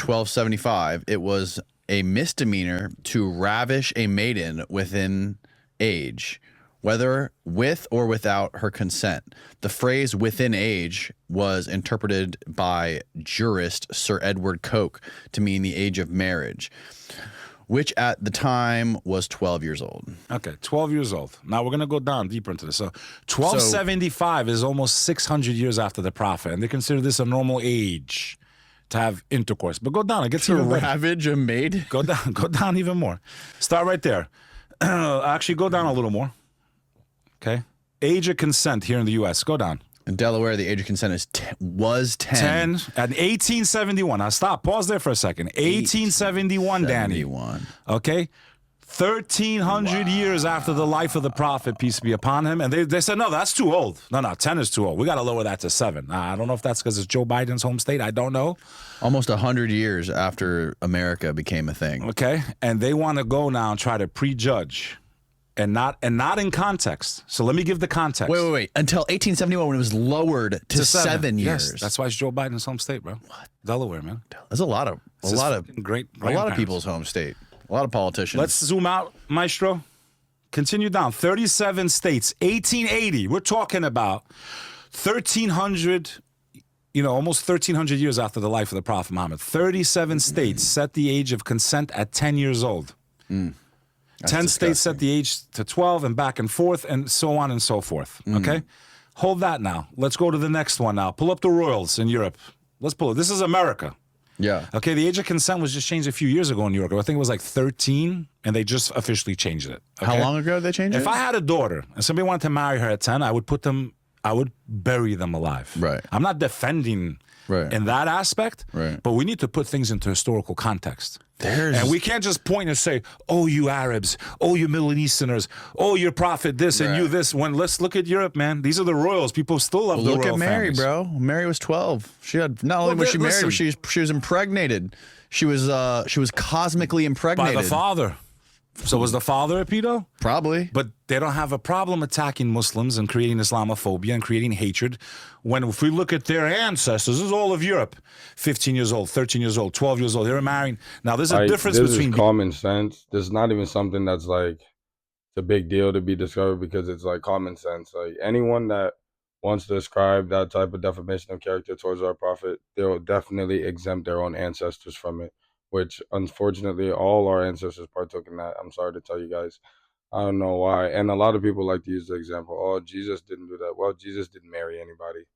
1275, it was a misdemeanor to ravish a maiden within age, whether with or without her consent. The phrase within age was interpreted by jurist Sir Edward Coke to mean the age of marriage, which at the time was 12 years old. Okay, 12 years old. Now we're going to go down deeper into this. So 1275 is almost 600 years after the prophet, and they consider this a normal age to have intercourse. But go down. It gets To ravage a maid? Go down even more. Start right there. Actually, go down a little more. Okay. Age of consent here in the U.S. Go down. In Delaware, the age of consent was 10. 10 at 1871. Now stop. Pause there for a second. 1871, Danny. 71. Okay. 1,300 years after the life of the prophet, peace be upon him. And they said, no, that's too old. No, 10 is too old. We got to lower that to 7. I don't know if that's because it's Joe Biden's home state. I don't know. Almost 100 years after America became a thing. Okay. And they want to go now and try to prejudge. And not in context. So let me give the context. Wait. Until 1871 when it was lowered to 7 years. Yes, that's why it's Joe Biden's home state, bro. What? Delaware, man. That's a lot of great a lot of people's home state. A lot of politicians. Let's zoom out, Maestro. Continue down. 37 states, 1880. We're talking about 1,300, almost 1,300 years after the life of the Prophet Muhammad. 37 states set the age of consent at 10 years old. 10 states set the age to 12 and back and forth and so on and so forth. Okay? Hold that now. Let's go to the next one now. Pull up the royals in Europe. Let's pull it. This is America. Yeah. Okay, the age of consent was just changed a few years ago in New York. I think it was like 13, and they just officially changed it. Okay? How long ago did they change it? If I had a daughter and somebody wanted to marry her at 10, I would bury them alive. Right. I'm not defending in that aspect, but we need to put things into historical context. And we can't just point and say, oh, you Arabs, oh, you Middle Easterners, oh, your prophet this and you this. Let's look at Europe, man. These are the royals. People still love the royal Look at Mary, families. bro. Mary was 12. She had not only was she married, but she was impregnated. She was cosmically impregnated by the father. So was the father a pedo? Probably. But they don't have a problem attacking Muslims and creating Islamophobia and creating hatred. When if we look at their ancestors, this is all of Europe. 15 years old, 13 years old, 12 years old. They were marrying. Now there's a difference between... This is common sense. This is not even something that's like, it's a big deal to be discovered because it's like common sense. Like anyone that wants to ascribe that type of defamation of character towards our prophet, they'll definitely exempt their own ancestors from it. Which, unfortunately, all our ancestors partook in that. I'm sorry to tell you guys. I don't know why. And a lot of people like to use the example, oh, Jesus didn't do that. Well, Jesus didn't marry anybody.